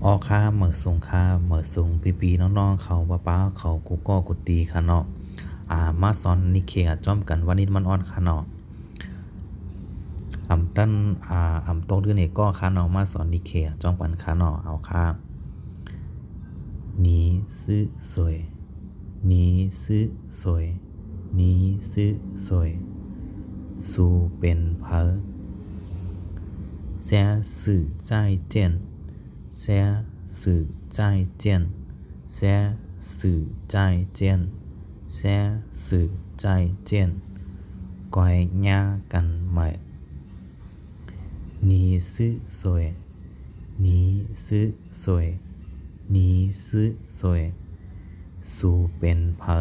ออค่าเหมือสูงค่าเหมือสูงปีน้องๆเขาป้าเขากูก็กูตีค่ะเนาะมาสอนนิเคจ้อมกันวันนี้มันอ่อนค่ะเนาะตั้นโตด้วยเนี่ยก็ค่ะเนาะมาสอนนิเคจ้อมกันค่ะเนาะเอาค่ะ你是谁你是谁你是谁苏เป็นเพอ下次再见下次再见下次再见下次再见quay nhàกันใหม่你是谁你是谁你是谁สูเป็นเพอ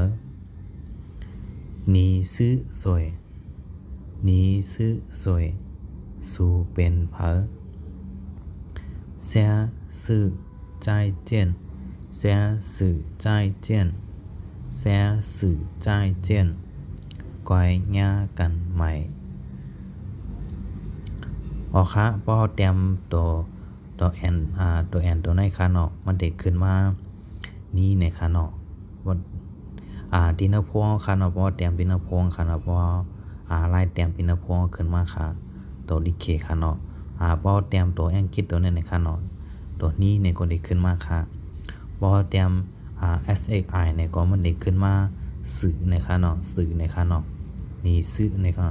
你是谁你是谁สูเป็นเพอ下次再见下次再见下次再见quay nhàกันใหม่ออค่ะพอเตรียมตัวแอนตัวในค่ะเนาะมันเด็กขึ้นมานี่ในค่ะเนาะว่าดินพวงค่ะเนาะพอเตรียมดินพวงค่ะเนาะพอไล่เตรียมดินพวงขึ้นมาค่ะตัวดิเคค่ะเนาะพอเตรียมตัวแองกิดตัวนี้ในค่ะเนาะตัวนี้ในก็เด็กขึ้นมาค่ะพอเตรียมSXI ในก็มันเด็กขึ้นมาสื่อในค่ะเนาะสื่อในค่ะเนาะนี่สื่อในค่ะ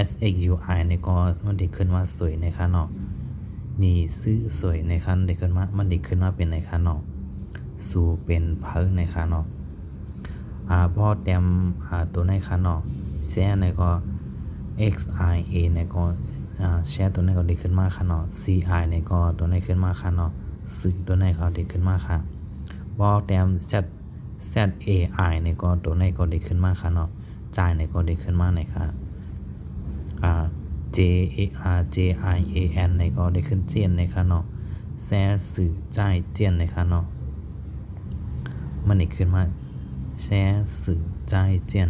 SXUI ในก็มันเด็กขึ้นมาสวยในค่ะเนาะนี่ซื้อสวยในคันเด็กขึ้นมามันเด็กขึ้นมาเป็นในคันเนาะสู่เป็นเพิ่งในคันเนาะพอเตรียมตัวในคันเนาะแชร์ในก็ XIA ในก็แชร์ตัวในก็เด็กขึ้นมาคันเนาะ CI ในก็ตัวในขึ้นมาคันเนาะสื่อตัวในเขาเด็กขึ้นมาค่ะพอเตรียม ZAI ในก็ตัวในก็เด็กขึ้นมาคันเนาะจ่ายในก็เด็กขึ้นมาในค่ะJIAN ในก็ได้ขึ้นเจียนในค่ะเนาะแซ่สื่อจ่ายเจียนในค่ะเนาะมันได้ขึ้นมาแซ่สื่อจ่ายเจียน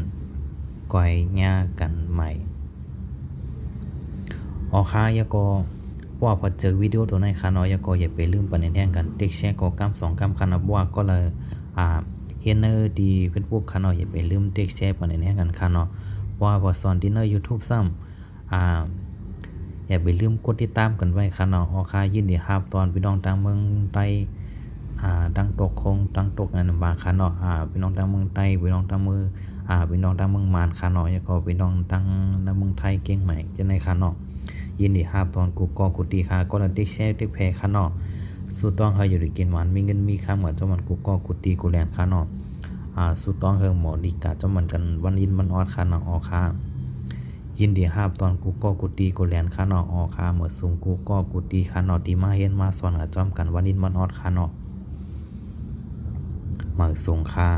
ก้อยย่ากันใหม่ค่ะยาก็ว่าพอเจอวิดีโอตัวไหนค่ะเนาะยาก็อย่าไปลืมประเด็นแท่งกันติ๊กแชร์ก็กำ2กำค่ะเนาะว่าก็เลยเฮนเนอร์ดีเฟซบุ๊กค่ะเนาะอย่าไปลืมติ๊กแชร์ประเด็นแท่งกันค่ะเนาะว่าพอสอนดินเนอร์ YouTube ซ้ำอย่าไปลืมกดติดตามกันไว้ค่ะเนาะค่ะยินดีรับตอนพี่น้องทางเมืองใต้ดังตกคงดังตกอันบางค่ะเนาะพี่น้องทางเมืองใต้พี่น้องทางเมืองพี่น้องทางเมืองมานค่ะเนาะแล้วก็พี่น้องทางเมืองไทยเก่งใหม่จังได๋ค่ะเนาะยินดีรับตอนกูก็กูตีค่ะก็ละติ๊กแชร์ติ๊กแพค่ะเนาะสู้ต้องเฮาอยู่ได้กินหวานมีเงินมีค่าเหมือนเจ้ามันกูก็กูตีกูแลนค่ะเนาะสู้ต้องเฮาหมอดีกาเจ้ามันกันวันยินมันออดค่ะเนาะค่ะยินดีรับตอนกูก็กูตีกูแลนค่ะเนาะค่ะเมื่อสูงกูก็กูตีค่ะเนาะที่มาเฮ็ดมาสอนจอมกันวันนี้มันออดค่ะเนาะเมื่อสูงค่ะ